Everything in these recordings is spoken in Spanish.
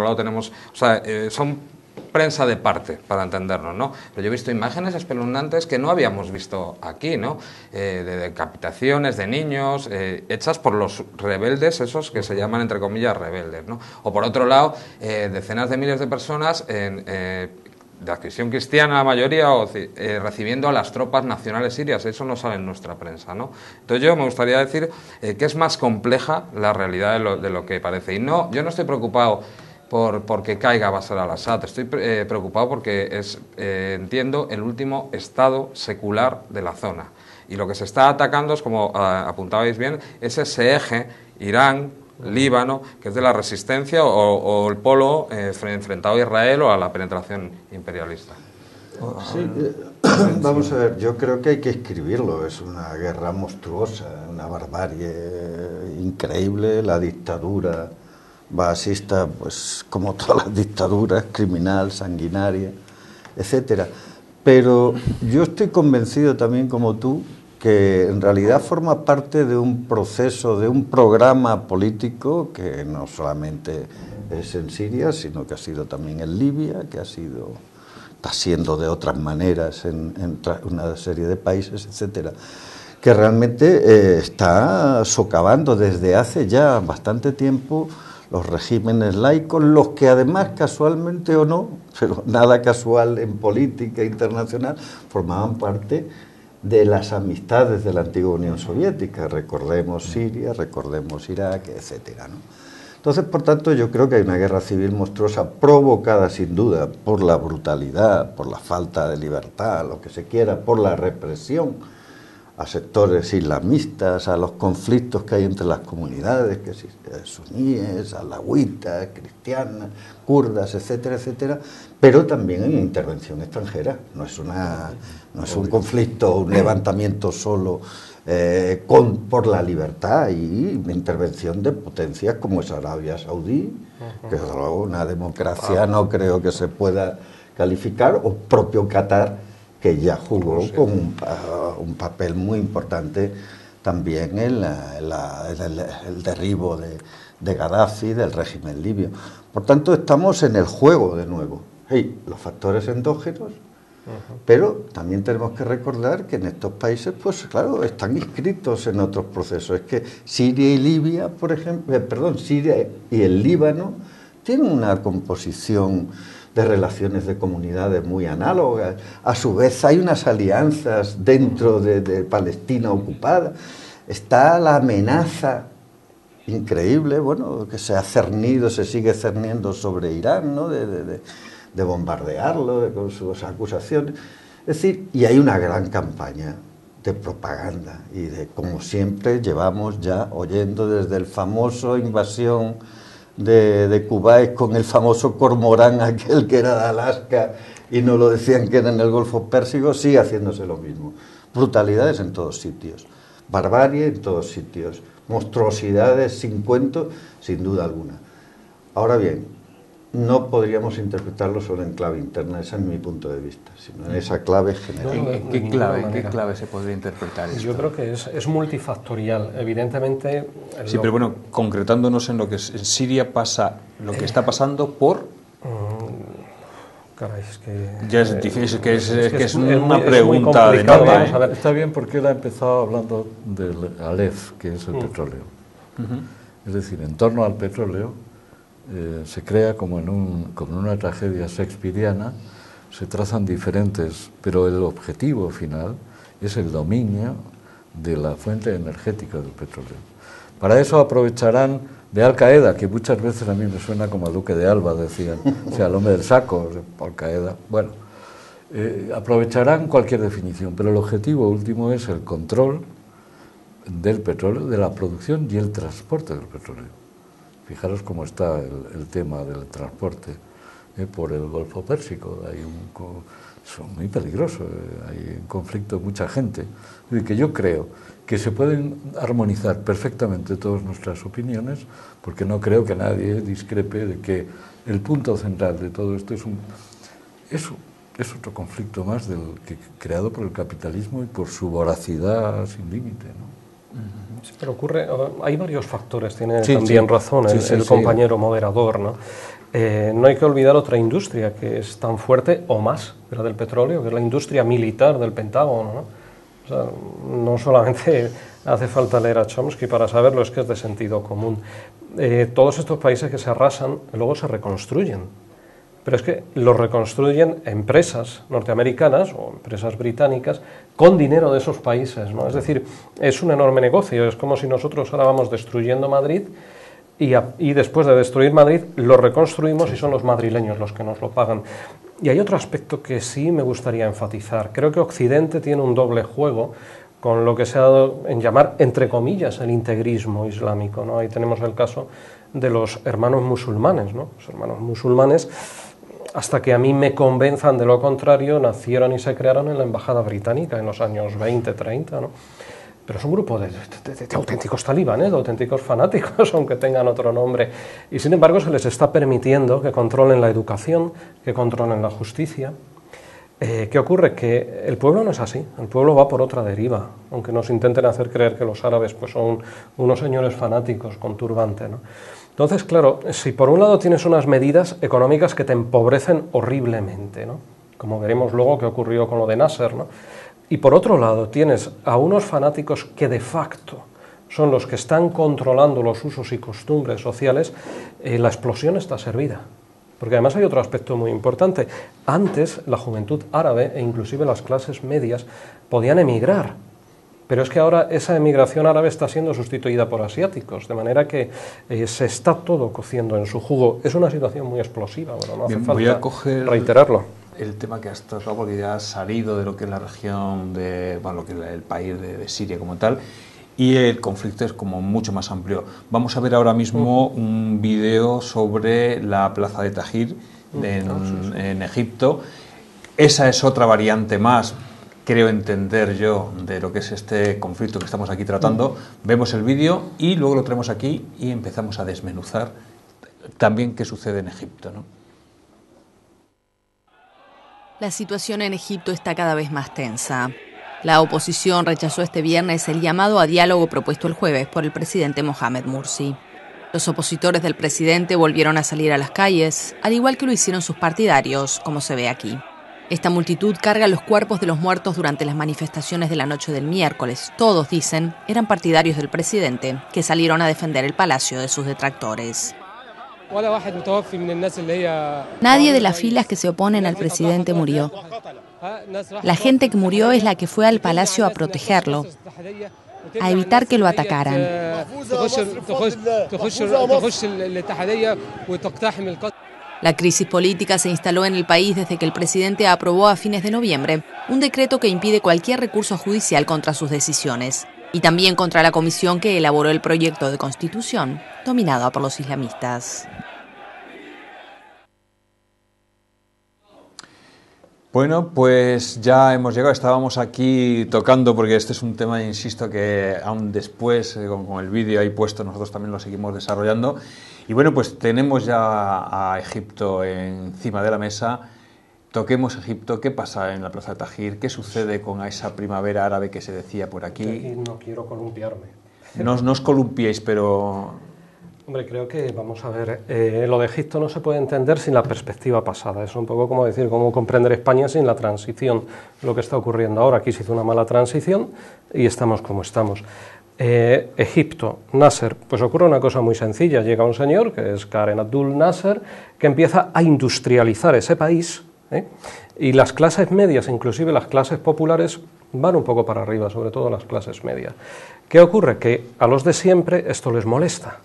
lado tenemos, o sea, son prensa de parte, para entendernos, ¿no? Pero yo he visto imágenes espeluznantes que no habíamos visto aquí, ¿no? De decapitaciones de niños, hechas por los rebeldes, esos que se llaman, entre comillas, rebeldes, ¿no? O por otro lado, decenas de miles de personas de adquisición cristiana, la mayoría, o recibiendo a las tropas nacionales sirias. Eso no sale en nuestra prensa, ¿no? Entonces yo me gustaría decir que es más compleja la realidad de lo que parece. Y no, yo no estoy preocupado porque caiga Bashar al-Assad. Estoy preocupado porque entiendo, el último estado secular de la zona. Y lo que se está atacando es, como apuntabais bien, es ese eje Irán, Líbano, que es de la resistencia o el polo enfrentado a Israel o a la penetración imperialista. Sí, vamos a ver, yo creo que hay que escribirlo. Es una guerra monstruosa, una barbarie increíble, la dictadura basista, pues como todas las dictaduras, criminal, sanguinaria, etcétera. Pero yo estoy convencido también, como tú, que en realidad forma parte de un proceso, de un programa político que no solamente es en Siria, sino que ha sido también en Libia, que está siendo de otras maneras en una serie de países, etcétera, que realmente está socavando desde hace ya bastante tiempo los regímenes laicos, los que además, casualmente o no, pero nada casual en política internacional, formaban parte de las amistades de la antigua Unión Soviética. Recordemos Siria, recordemos Irak, etcétera, ¿no? Entonces, por tanto, yo creo que hay una guerra civil monstruosa provocada sin duda por la brutalidad, por la falta de libertad, lo que se quiera, por la represión a sectores islamistas, a los conflictos que hay entre las comunidades, que suníes, alawitas, cristianas, kurdas, etcétera, etcétera, pero también en intervención extranjera. No es un conflicto, un levantamiento solo por la libertad, y una intervención de potencias como es Arabia Saudí, que es una democracia, no creo que se pueda calificar, o propio Qatar, que ya jugó con un papel muy importante también en el derribo de Gaddafi, del régimen libio. Por tanto, estamos en el juego de nuevo. Los factores endógenos, pero también tenemos que recordar que en estos países, pues claro, están inscritos en otros procesos. Es que Siria y Libia, por ejemplo, Siria y el Líbano tienen una composición de relaciones de comunidades muy análogas. A su vez hay unas alianzas dentro de Palestina ocupada. Está la amenaza increíble, bueno, que se sigue cerniendo sobre Irán, ¿no? De bombardearlo, con sus acusaciones. Es decir, y hay una gran campaña de propaganda, y como siempre llevamos ya oyendo desde el famoso invasión de Kuwait con el famoso cormorán aquel que era de Alaska y no lo decían que era en el Golfo Pérsico, sigue haciéndose lo mismo. Brutalidades en todos sitios, barbarie en todos sitios, monstruosidades sin cuento, sin duda alguna. Ahora bien, no podríamos interpretarlo solo en clave interna, ese es mi punto de vista, sino en esa clave general. ¿En qué clave se podría interpretar esto? Yo creo que es multifactorial, evidentemente. Sí, pero bueno, concretándonos en lo que en Siria pasa, lo que está pasando por... Caray, es que... Ya es difícil, que es una pregunta de nada. nada. Vamos a ver. Está bien porque él ha empezado hablando del Aleph, que es el petróleo. Es decir, en torno al petróleo se crea como en una tragedia shakespeariana, se trazan diferentes, pero el objetivo final es el dominio de la fuente energética del petróleo. Para eso aprovecharán de Al-Qaeda, que muchas veces a mí me suena como a Duque de Alba, decían, o sea, el hombre del saco, Al-Qaeda. Bueno, aprovecharán cualquier definición, pero el objetivo último es el control del petróleo, de la producción y el transporte del petróleo. Fijaros cómo está el tema del transporte por el Golfo Pérsico. Son muy peligrosos, hay en conflicto mucha gente. Y que yo creo que se pueden armonizar perfectamente todas nuestras opiniones, porque no creo que nadie discrepe de que el punto central de todo esto es otro conflicto más creado por el capitalismo y por su voracidad sin límite, ¿no? Sí, pero hay varios factores, tiene también razón el compañero moderador, ¿no? No hay que olvidar otra industria que es tan fuerte o más que la del petróleo, que es la industria militar del Pentágono, ¿no? O sea, no solamente hace falta leer a Chomsky para saberlo, es que es de sentido común. Todos estos países que se arrasan luego se reconstruyen, pero es que los reconstruyen empresas norteamericanas o empresas británicas con dinero de esos países, ¿no? Es decir, es un enorme negocio, es como si nosotros ahora vamos destruyendo Madrid y después de destruir Madrid lo reconstruimos y son los madrileños los que nos lo pagan. Y hay otro aspecto que sí me gustaría enfatizar. Creo que Occidente tiene un doble juego con lo que se ha dado en llamar, entre comillas, el integrismo islámico, ¿no? Ahí tenemos el caso de los hermanos musulmanes, ¿no? Los hermanos musulmanes, hasta que a mí me convenzan de lo contrario, nacieron y se crearon en la embajada británica en los años 20, 30, ¿no? Pero es un grupo de auténticos talibanes, de auténticos fanáticos, aunque tengan otro nombre. Y sin embargo se les está permitiendo que controlen la educación, que controlen la justicia. ¿Qué ocurre? Que el pueblo no es así, el pueblo va por otra deriva, aunque nos intenten hacer creer que los árabes pues, son unos señores fanáticos con turbante, ¿no? Entonces, claro, si por un lado tienes unas medidas económicas que te empobrecen horriblemente, ¿no? Como veremos luego que ocurrió con lo de Nasser, ¿no? Y por otro lado tienes a unos fanáticos que de facto son los que están controlando los usos y costumbres sociales, la explosión está servida. Porque además hay otro aspecto muy importante. Antes la juventud árabe e inclusive las clases medias podían emigrar, pero es que ahora esa emigración árabe está siendo sustituida por asiáticos, de manera que se está todo cociendo en su jugo. Es una situación muy explosiva, bueno, no hace falta reiterarlo. El tema que has tratado, porque ya has salido de lo que es la región de, bueno, lo que es el país de Siria como tal, y el conflicto es como mucho más amplio. Vamos a ver ahora mismo un vídeo sobre la plaza de Tahrir en Egipto. Esa es otra variante más, creo entender yo, de lo que es este conflicto que estamos aquí tratando. Vemos el vídeo y luego lo traemos aquí y empezamos a desmenuzar también qué sucede en Egipto, ¿no? La situación en Egipto está cada vez más tensa. La oposición rechazó este viernes el llamado a diálogo propuesto el jueves por el presidente Mohamed Morsi. Los opositores del presidente volvieron a salir a las calles, al igual que lo hicieron sus partidarios, como se ve aquí. Esta multitud carga los cuerpos de los muertos durante las manifestaciones de la noche del miércoles. Todos, dicen, eran partidarios del presidente, que salieron a defender el palacio de sus detractores. Nadie de las filas que se oponen al presidente murió. La gente que murió es la que fue al palacio a protegerlo, a evitar que lo atacaran. La crisis política se instaló en el país desde que el presidente aprobó a fines de noviembre un decreto que impide cualquier recurso judicial contra sus decisiones, y también contra la comisión que elaboró el proyecto de constitución, dominada por los islamistas. Bueno, pues ya hemos llegado, estábamos aquí tocando, porque este es un tema, insisto, que aún después, con el vídeo ahí puesto, nosotros también lo seguimos desarrollando. Y bueno, pues tenemos ya a Egipto encima de la mesa. Toquemos Egipto. ¿Qué pasa en la plaza de Tahrir? ¿Qué sucede con esa primavera árabe que se decía por aquí? Aquí no quiero columpiarme. No os columpiéis, pero... Hombre, creo que, vamos a ver, lo de Egipto no se puede entender sin la perspectiva pasada. Es un poco como decir, cómo comprender España sin la transición. Lo que está ocurriendo ahora, aquí se hizo una mala transición y estamos como estamos. Egipto, Nasser, pues ocurre una cosa muy sencilla. Llega un señor, que es Karen Abdul Nasser, que empieza a industrializar ese país, y las clases medias, inclusive las clases populares, van un poco para arriba, sobre todo las clases medias. ¿Qué ocurre? Que a los de siempre esto les molesta.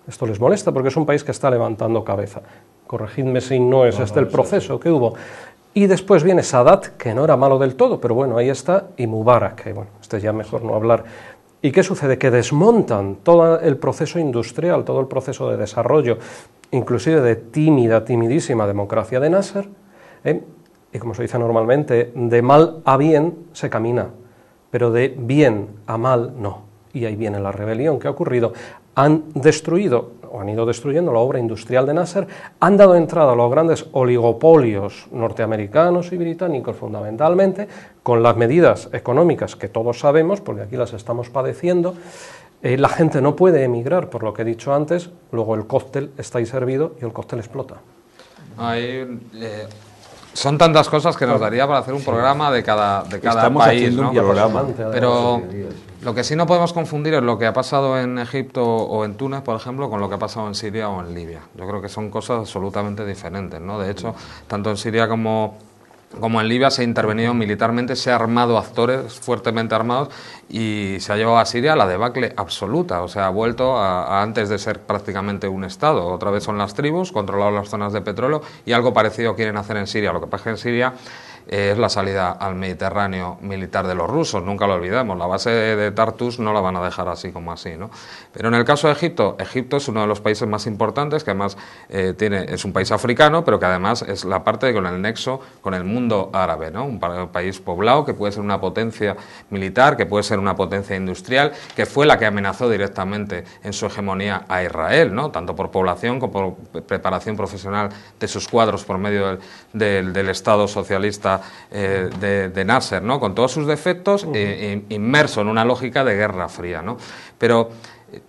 Esto les molesta porque es un país que está levantando cabeza. Corregidme si no es el proceso que hubo. Y después viene Sadat, que no era malo del todo, pero bueno, ahí está, y Mubarak, que bueno, ya mejor no hablar. ¿Y qué sucede? Que desmontan todo el proceso industrial, todo el proceso de desarrollo, inclusive de timidísima democracia de Nasser, y como se dice normalmente, de mal a bien se camina, pero de bien a mal no. Y ahí viene la rebelión. ¿Qué ha ocurrido? Han destruido, o han ido destruyendo la obra industrial de Nasser, han dado entrada a los grandes oligopolios norteamericanos y británicos fundamentalmente, con las medidas económicas que todos sabemos, porque aquí las estamos padeciendo, La gente no puede emigrar, por lo que he dicho antes, luego el cóctel está ahí servido y el cóctel explota. Son tantas cosas que nos daría para hacer un programa de cada Estamos país, haciendo ¿no? un programa. Pero lo que sí no podemos confundir es lo que ha pasado en Egipto o en Túnez, por ejemplo, con lo que ha pasado en Siria o en Libia. Yo creo que son cosas absolutamente diferentes, ¿no? De hecho, tanto en Siria como en Libia se ha intervenido militarmente, se ha armado actores fuertemente armados y se ha llevado a Siria a la debacle absoluta. O sea, ha vuelto a antes de ser prácticamente un Estado. Otra vez son las tribus, controlado las zonas de petróleo y algo parecido quieren hacer en Siria. Lo que pasa es que en Siria es la salida al Mediterráneo militar de los rusos, nunca lo olvidemos. La base de Tartus no la van a dejar así como así, ¿no? Pero en el caso de Egipto, Egipto es uno de los países más importantes, que además es un país africano, pero que además es la parte con el nexo con el mundo árabe, ¿no? Un país poblado que puede ser una potencia militar, que puede ser una potencia industrial, que fue la que amenazó directamente en su hegemonía a Israel, ¿no? Tanto por población como por preparación profesional de sus cuadros por medio del Estado socialista de Nasser, ¿no? Con todos sus defectos, inmerso en una lógica de guerra fría, ¿no? Pero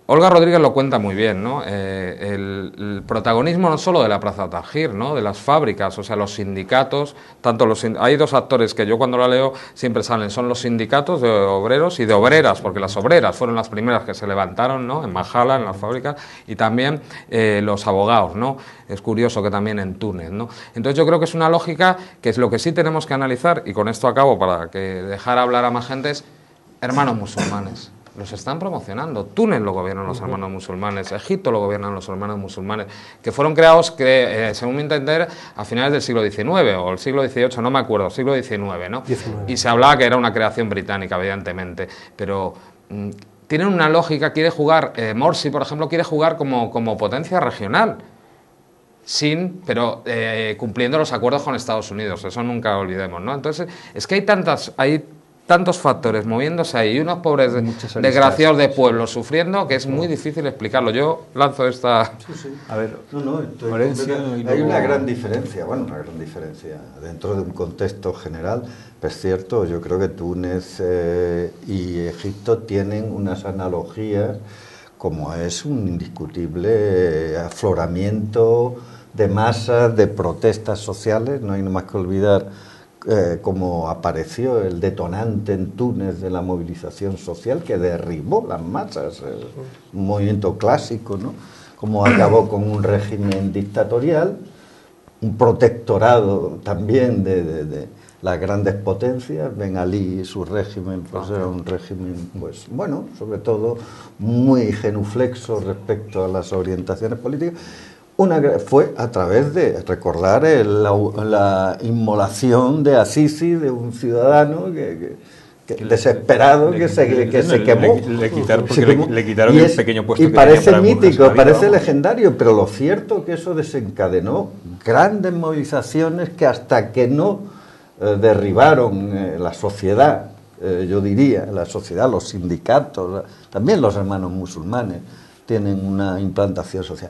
Olga Rodríguez lo cuenta muy bien, ¿no? El protagonismo no solo de la Plaza Tahrir, ¿no? De las fábricas, o sea, los sindicatos, hay dos actores que yo cuando la leo siempre salen, son los sindicatos de obreros y de obreras, porque las obreras fueron las primeras que se levantaron, ¿no? En Majala, en las fábricas, y también los abogados, ¿no? Es curioso que también en Túnez, ¿no? Entonces yo creo que es una lógica que es lo que sí tenemos que analizar, y con esto acabo para que dejar hablar a más gente, es hermanos musulmanes. Los están promocionando. Túnez lo gobiernan los hermanos musulmanes, Egipto lo gobiernan los hermanos musulmanes, que fueron creados, según mi entender, a finales del siglo XIX o el siglo XVIII, no me acuerdo, siglo XIX, ¿no? 19. Y se hablaba que era una creación británica, evidentemente, pero tienen una lógica, quiere jugar, Morsi, por ejemplo, quiere jugar como potencia regional, pero cumpliendo los acuerdos con Estados Unidos, eso nunca olvidemos, ¿no? Entonces, es que hay tantos factores moviéndose ahí y unos pobres desgraciados de pueblo sufriendo que es muy difícil explicarlo. Yo lanzo esta... Sí. A ver, hay una gran diferencia, dentro de un contexto general, pero es cierto, yo creo que Túnez y Egipto tienen unas analogías, como es un indiscutible afloramiento de masas, de protestas sociales. No hay nada más que olvidar cómo apareció el detonante en Túnez de la movilización social que derribó las masas, un movimiento clásico, ¿no? Cómo acabó con un régimen dictatorial, un protectorado también de las grandes potencias. Ben Ali y su régimen pues era un régimen, pues bueno, sobre todo muy genuflexo respecto a las orientaciones políticas. Fue a través de recordar la inmolación de Assisi, de un ciudadano que desesperado que se quemó. Le quitaron el pequeño puesto que parece tenía para mítico, parece legendario, pero lo cierto es que eso desencadenó grandes movilizaciones que hasta que no derribaron la sociedad, yo diría, la sociedad, los sindicatos, también los hermanos musulmanes tienen una implantación social.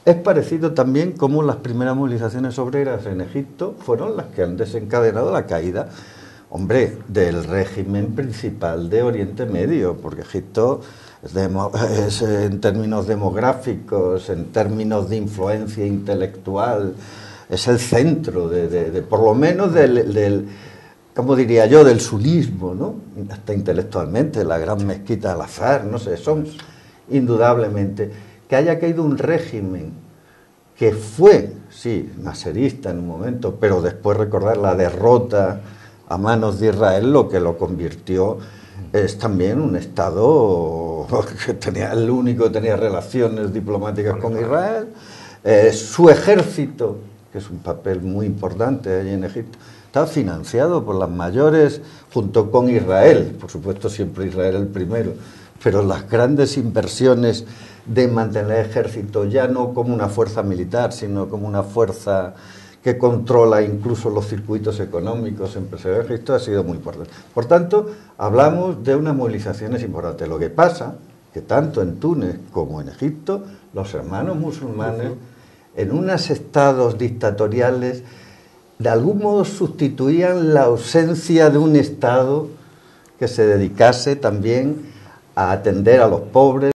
Es parecido también como las primeras movilizaciones obreras en Egipto fueron las que han desencadenado la caída, del régimen principal de Oriente Medio, porque Egipto es en términos demográficos, en términos de influencia intelectual, es el centro por lo menos del ¿cómo diría yo?, del sunismo, ¿no? Hasta intelectualmente, la gran mezquita de Al-Azhar, no sé, son indudablemente... Que haya caído un régimen que fue, sí, nasserista en un momento, pero después recordar la derrota a manos de Israel, lo que lo convirtió es también un Estado que el único que tenía relaciones diplomáticas con Israel, su ejército, que es un papel muy importante allí en Egipto, está financiado por las mayores, junto con Israel, por supuesto siempre Israel el primero, pero las grandes inversiones de mantener el ejército ya no como una fuerza militar, sino como una fuerza que controla incluso los circuitos económicos, empresariales. Esto ha sido muy importante. Por tanto, hablamos de unas movilizaciones importantes. Lo que pasa que tanto en Túnez como en Egipto, los hermanos musulmanes, en unos estados dictatoriales, de algún modo sustituían la ausencia de un Estado que se dedicase también a atender a los pobres,